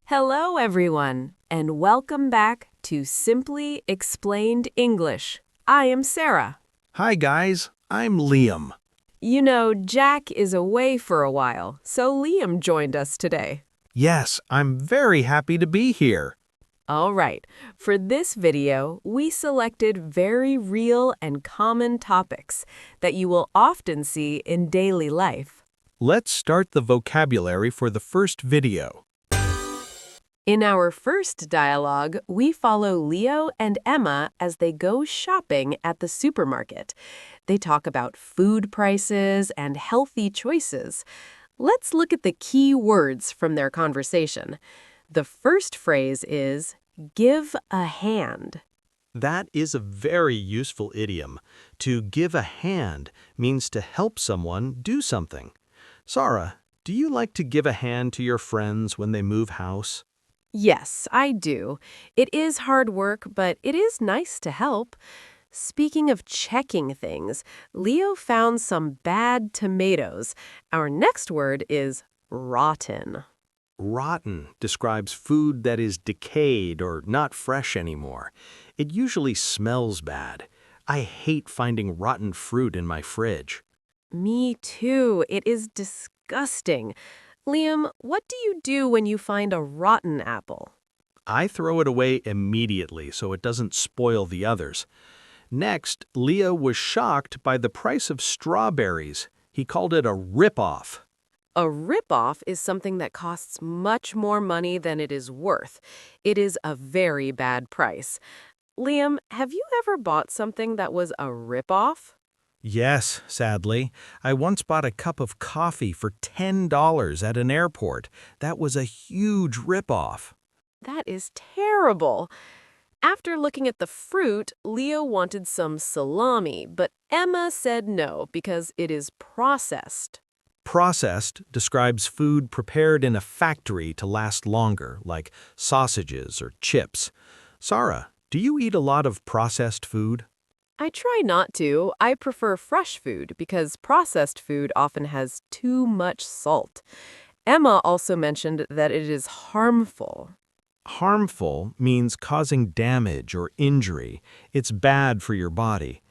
Hello, everyone, and welcome back to Simply Explained English. I am Sarah. Hi guys, I'm Liam. You know, Jack is away for a while, so Liam joined us today. Yes, I'm very happy to be here. All right, for this video, we selected very real and common topics that you will often see in daily life. Let's start the vocabulary for the first video. In our first dialogue, we follow Leo and Emma as they go shopping at the supermarket. They talk about food prices and healthy choices. Let's look at the key words from their conversation. The first phrase is, give a hand. That is a very useful idiom. To give a hand means to help someone do something. Sara, do you like to give a hand to your friends when they move house? Yes, I do. It is hard work, but it is nice to help. Speaking of checking things, Leo found some bad tomatoes. Our next word is rotten. Rotten describes food that is decayed or not fresh anymore. It usually smells bad. I hate finding rotten fruit in my fridge. Me too. It is disgusting. Liam, what do you do when you find a rotten apple? I throw it away immediately so it doesn't spoil the others. Next, Leo was shocked by the price of strawberries. He called it a rip-off. A rip-off is something that costs much more money than it is worth. It is a very bad price. Liam, have you ever bought something that was a rip-off? Yes, sadly. I once bought a cup of coffee for $10 at an airport. That was a huge rip-off. That is terrible. After looking at the fruit, Leo wanted some salami, but Emma said no because it is processed. Processed describes food prepared in a factory to last longer, like sausages or chips. Sara, do you eat a lot of processed food? I try not to. I prefer fresh food because processed food often has too much salt. Emma also mentioned that it is harmful. Harmful means causing damage or injury. It's bad for your body.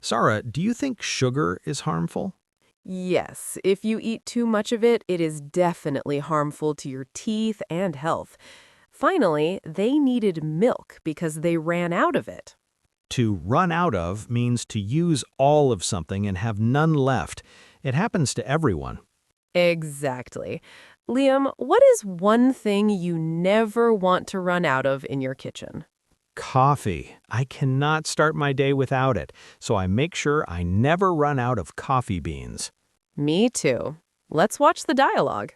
Sara, do you think sugar is harmful? Yes, if you eat too much of it, it is definitely harmful to your teeth and health. Finally, they needed milk because they ran out of it. To run out of means to use all of something and have none left. It happens to everyone. Exactly. Liam, what is one thing you never want to run out of in your kitchen? Coffee. I cannot start my day without it, so I make sure I never run out of coffee beans. Me too. Let's watch the dialogue.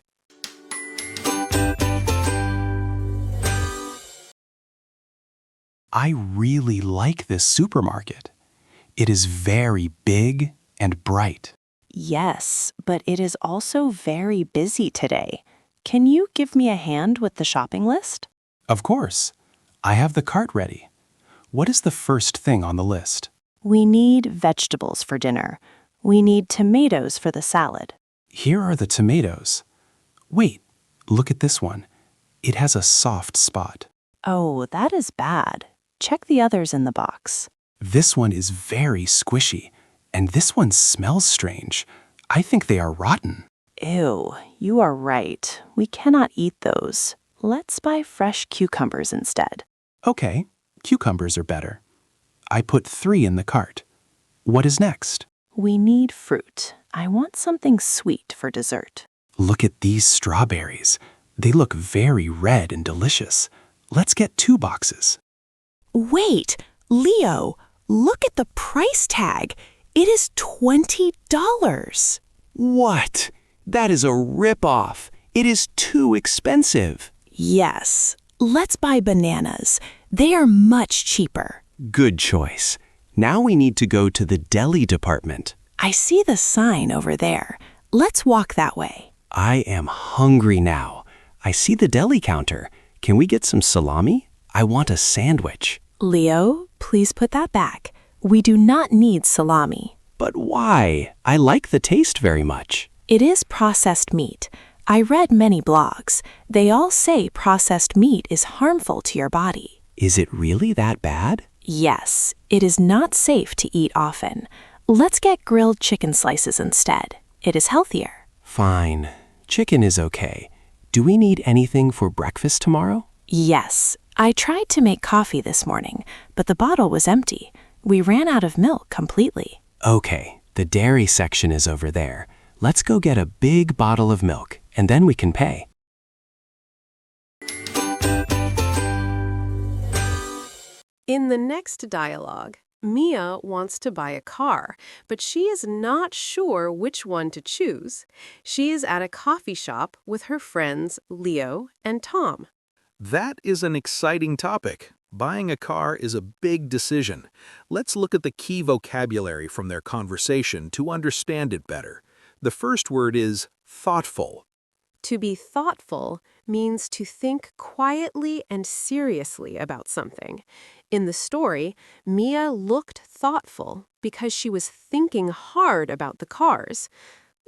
I really like this supermarket. It is very big and bright. Yes, but it is also very busy today. Can you give me a hand with the shopping list? Of course. I have the cart ready. What is the first thing on the list? We need vegetables for dinner. We need tomatoes for the salad. Here are the tomatoes. Wait, look at this one. It has a soft spot. Oh, that is bad. Check the others in the box. This one is very squishy, and this one smells strange. I think they are rotten. Ew, you are right. We cannot eat those. Let's buy fresh cucumbers instead. Okay, cucumbers are better. I put 3 in the cart. What is next? We need fruit. I want something sweet for dessert. Look at these strawberries. They look very red and delicious. Let's get 2 boxes. Wait, Leo, look at the price tag. It is $20. What? That is a rip-off. It is too expensive. Yes, let's buy bananas. They are much cheaper. Good choice. Now we need to go to the deli department. I see the sign over there. Let's walk that way. I am hungry now. I see the deli counter. Can we get some salami? I want a sandwich. Leo, please put that back. We do not need salami. But why? I like the taste very much. It is processed meat. I read many blogs. They all say processed meat is harmful to your body. Is it really that bad? Yes, it is not safe to eat often. Let's get grilled chicken slices instead. It is healthier. Fine. Chicken is okay. Do we need anything for breakfast tomorrow? Yes, I tried to make coffee this morning, but the bottle was empty. We ran out of milk completely. Okay, the dairy section is over there. Let's go get a big bottle of milk, and then we can pay. In the next dialogue, Mia wants to buy a car, but she is not sure which one to choose. She is at a coffee shop with her friends Leo and Tom. That is an exciting topic. Buying a car is a big decision. Let's look at the key vocabulary from their conversation to understand it better. The first word is thoughtful. To be thoughtful means to think quietly and seriously about something. In the story, Mia looked thoughtful because she was thinking hard about the cars.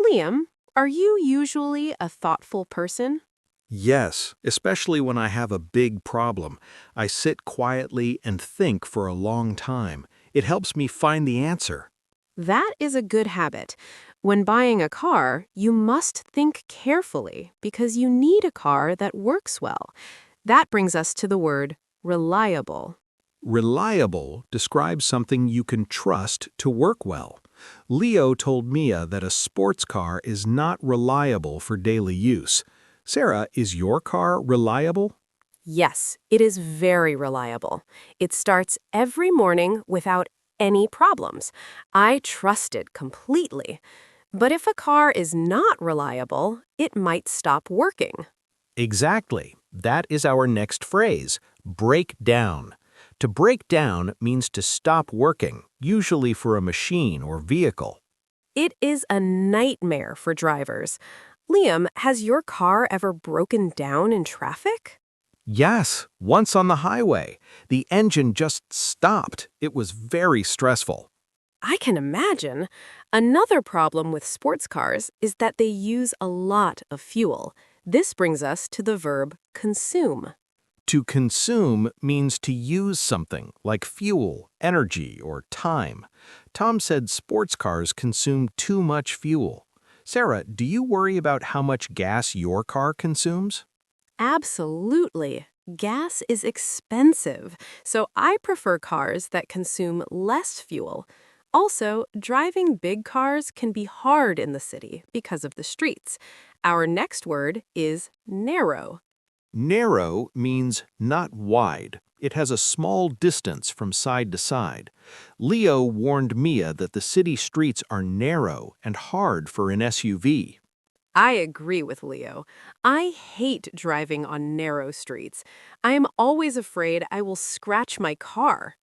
Liam, are you usually a thoughtful person? Yes, especially when I have a big problem. I sit quietly and think for a long time. It helps me find the answer. That is a good habit. When buying a car, you must think carefully because you need a car that works well. That brings us to the word reliable. Reliable describes something you can trust to work well. Leo told Mia that a sports car is not reliable for daily use. Sarah, is your car reliable? Yes, it is very reliable. It starts every morning without any problems. I trust it completely. But if a car is not reliable, it might stop working. Exactly. That is our next phrase, break down. To break down means to stop working, usually for a machine or vehicle. It is a nightmare for drivers. Liam, has your car ever broken down in traffic? Yes, once on the highway. The engine just stopped. It was very stressful. I can imagine. Another problem with sports cars is that they use a lot of fuel. This brings us to the verb consume. To consume means to use something, like fuel, energy, or time. Tom said sports cars consume too much fuel. Sarah, do you worry about how much gas your car consumes? Absolutely. Gas is expensive, so I prefer cars that consume less fuel. Also, driving big cars can be hard in the city because of the streets. Our next word is narrow. Narrow means not wide. It has a small distance from side to side. Leo warned Mia that the city streets are narrow and hard for an SUV. I agree with Leo. I hate driving on narrow streets. I am always afraid I will scratch my car.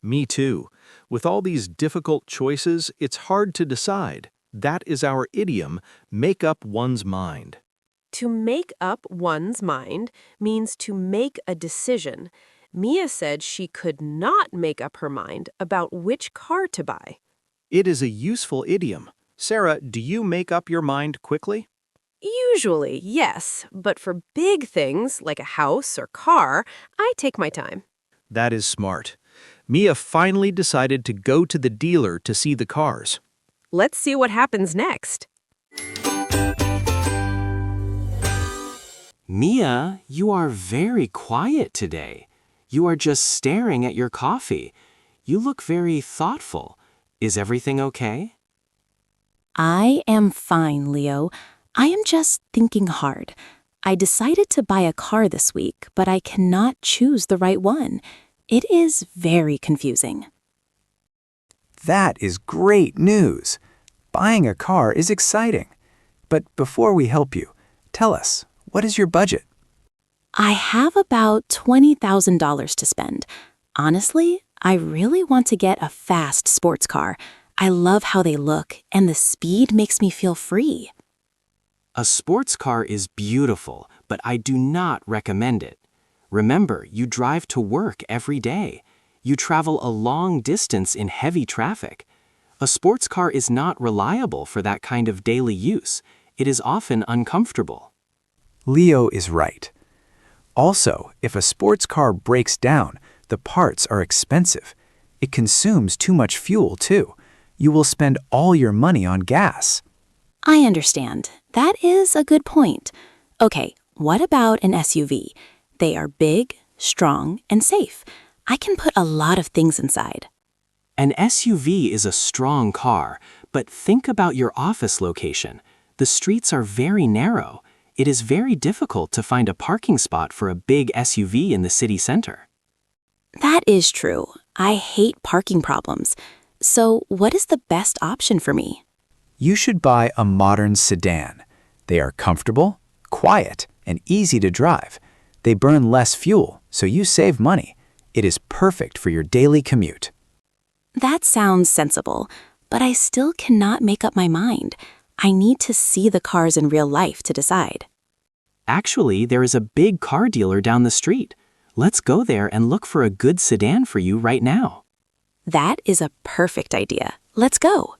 Me too. With all these difficult choices, it's hard to decide. That is our idiom, make up one's mind. To make up one's mind means to make a decision. Mia said she could not make up her mind about which car to buy. It is a useful idiom. Sarah, do you make up your mind quickly? Usually, yes, but for big things like a house or car, I take my time. That is smart. Mia finally decided to go to the dealer to see the cars. Let's see what happens next. Mia, you are very quiet today. You are just staring at your coffee. You look very thoughtful. Is everything okay? I am fine, Leo. I am just thinking hard. I decided to buy a car this week, but I cannot choose the right one. It is very confusing. That is great news. Buying a car is exciting. But before we help you, tell us, what is your budget? I have about $20,000 to spend. Honestly, I really want to get a fast sports car. I love how they look, and the speed makes me feel free. A sports car is beautiful, but I do not recommend it. Remember, you drive to work every day. You travel a long distance in heavy traffic. A sports car is not reliable for that kind of daily use. It is often uncomfortable. Leo is right. Also, if a sports car breaks down, the parts are expensive. It consumes too much fuel, too. You will spend all your money on gas. I understand. That is a good point. Okay, what about an SUV? They are big, strong, and safe. I can put a lot of things inside. An SUV is a strong car, but think about your office location. The streets are very narrow. It is very difficult to find a parking spot for a big SUV in the city center. That is true. I hate parking problems. So, what is the best option for me? You should buy a modern sedan. They are comfortable, quiet, and easy to drive. They burn less fuel, so you save money. It is perfect for your daily commute. That sounds sensible, but I still cannot make up my mind. I need to see the cars in real life to decide. Actually, there is a big car dealer down the street. Let's go there and look for a good sedan for you right now. That is a perfect idea. Let's go.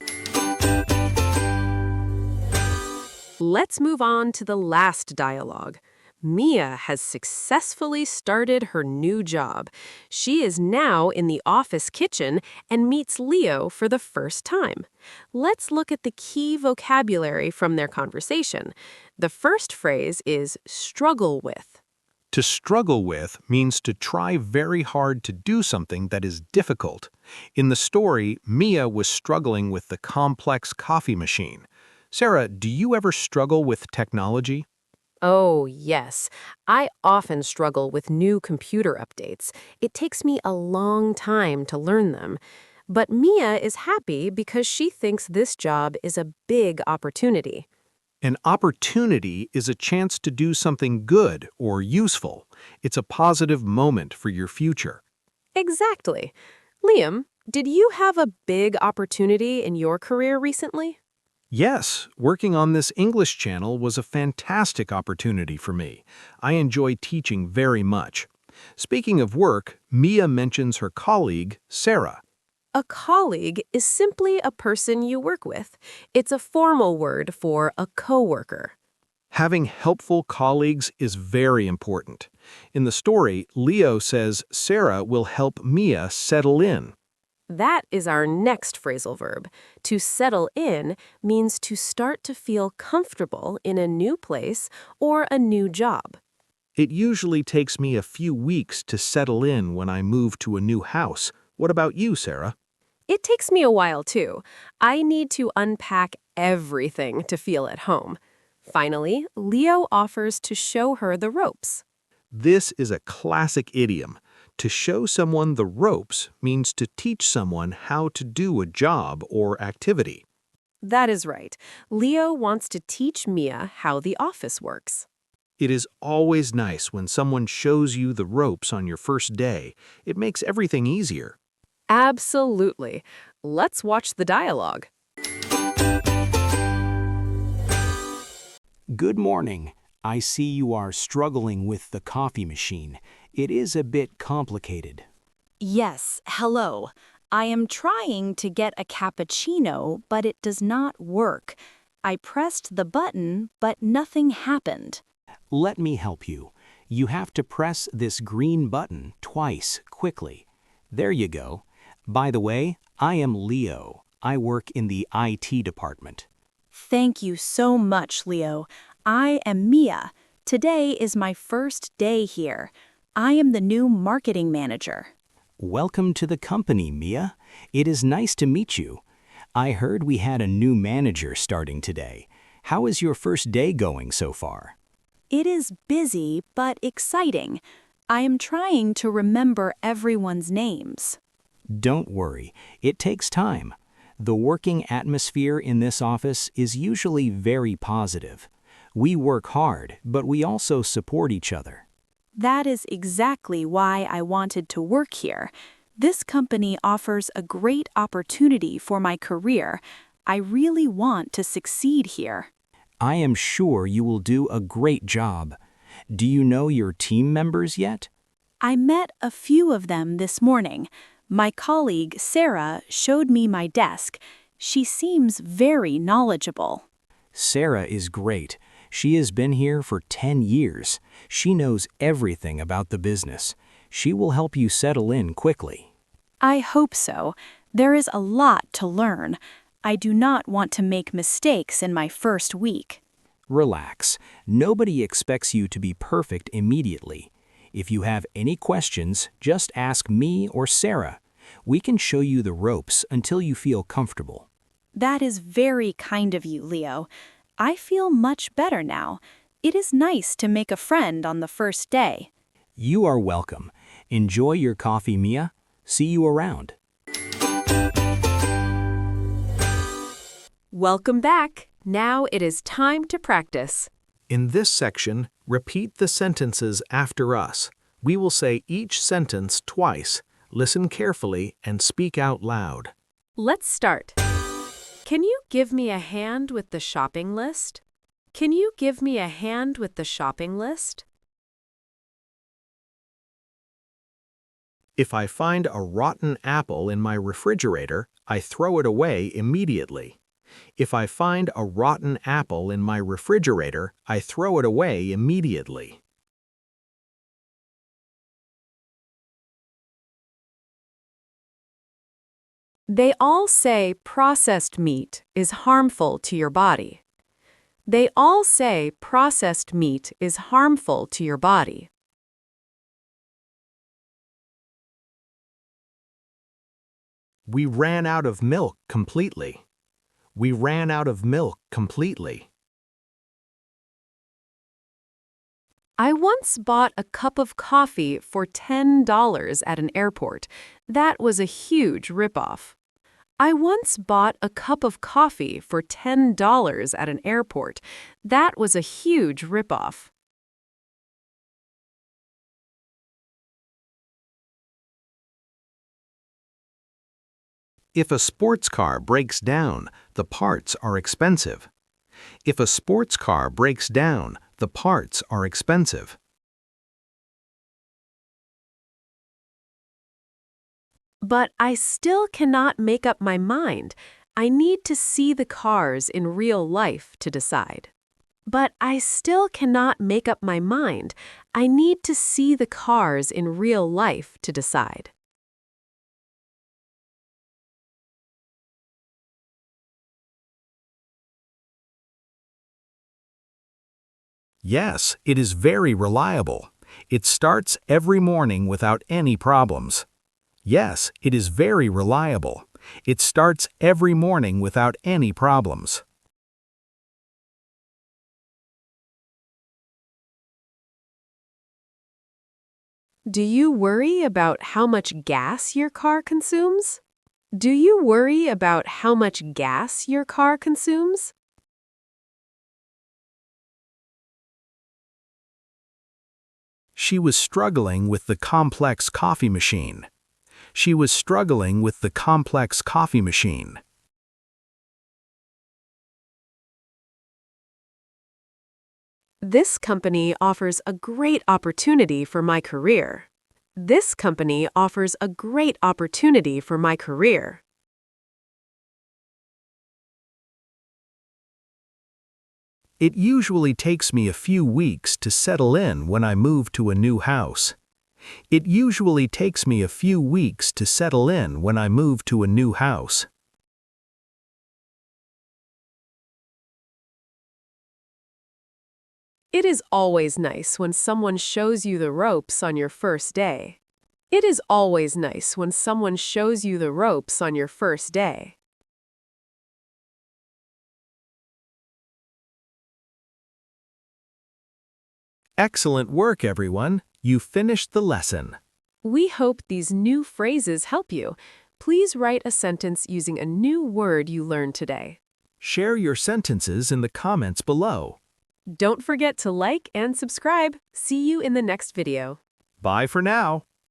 Let's move on to the last dialogue. Mia has successfully started her new job. She is now in the office kitchen and meets Leo for the first time. Let's look at the key vocabulary from their conversation. The first phrase is struggle with. To struggle with means to try very hard to do something that is difficult. In the story, Mia was struggling with the complex coffee machine. Sarah, do you ever struggle with technology? Oh, yes. I often struggle with new computer updates. It takes me a long time to learn them. But Mia is happy because she thinks this job is a big opportunity. An opportunity is a chance to do something good or useful. It's a positive moment for your future. Exactly. Liam, did you have a big opportunity in your career recently? Yes, working on this English channel was a fantastic opportunity for me. I enjoy teaching very much. Speaking of work, Mia mentions her colleague, Sara. A colleague is simply a person you work with. It's a formal word for a coworker. Having helpful colleagues is very important. In the story, Leo says Sara will help Mia settle in. That is our next phrasal verb. To settle in means to start to feel comfortable in a new place or a new job. It usually takes me a few weeks to settle in when I move to a new house. What about you, Sarah? It takes me a while too. I need to unpack everything to feel at home. Finally, Leo offers to show her the ropes. This is a classic idiom. To show someone the ropes means to teach someone how to do a job or activity. That is right. Leo wants to teach Mia how the office works. It is always nice when someone shows you the ropes on your first day. It makes everything easier. Absolutely. Let's watch the dialogue. Good morning. I see you are struggling with the coffee machine. It is a bit complicated. Yes, hello. I am trying to get a cappuccino, but it does not work. I pressed the button, but nothing happened. Let me help you. You have to press this green button twice quickly. There you go. By the way, I am Leo. I work in the IT department. Thank you so much, Leo. I am Mia. Today is my first day here. I am the new marketing manager. Welcome to the company, Mia. It is nice to meet you. I heard we had a new manager starting today. How is your first day going so far? It is busy, but exciting. I am trying to remember everyone's names. Don't worry, it takes time. The working atmosphere in this office is usually very positive. We work hard, but we also support each other. That is exactly why I wanted to work here. This company offers a great opportunity for my career. I really want to succeed here. I am sure you will do a great job. Do you know your team members yet? I met a few of them this morning. My colleague, Sara, showed me my desk. She seems very knowledgeable. Sara is great. She has been here for 10 years. She knows everything about the business. She will help you settle in quickly. I hope so. There is a lot to learn. I do not want to make mistakes in my first week. Relax. Nobody expects you to be perfect immediately. If you have any questions, just ask me or Sarah. We can show you the ropes until you feel comfortable. That is very kind of you, Leo. I feel much better now. It is nice to make a friend on the first day. You are welcome. Enjoy your coffee, Mia. See you around. Welcome back. Now it is time to practice. In this section, repeat the sentences after us. We will say each sentence twice. Listen carefully and speak out loud. Let's start. Can you give me a hand with the shopping list? Can you give me a hand with the shopping list? If I find a rotten apple in my refrigerator, I throw it away immediately. If I find a rotten apple in my refrigerator, I throw it away immediately. They all say processed meat is harmful to your body. They all say processed meat is harmful to your body. We ran out of milk completely. We ran out of milk completely. I once bought a cup of coffee for $10 at an airport. That was a huge ripoff. I once bought a cup of coffee for $10 at an airport. That was a huge ripoff. If a sports car breaks down, the parts are expensive. If a sports car breaks down, the parts are expensive. But I still cannot make up my mind. I need to see the cars in real life to decide. But I still cannot make up my mind. I need to see the cars in real life to decide. Yes, it is very reliable. It starts every morning without any problems. Yes, it is very reliable. It starts every morning without any problems. Do you worry about how much gas your car consumes? Do you worry about how much gas your car consumes? She was struggling with the complex coffee machine. She was struggling with the complex coffee machine. This company offers a great opportunity for my career. This company offers a great opportunity for my career. It usually takes me a few weeks to settle in when I move to a new house. It usually takes me a few weeks to settle in when I move to a new house. It is always nice when someone shows you the ropes on your first day. It is always nice when someone shows you the ropes on your first day. Excellent work, everyone. You finished the lesson. We hope these new phrases help you. Please write a sentence using a new word you learned today. Share your sentences in the comments below. Don't forget to like and subscribe. See you in the next video. Bye for now.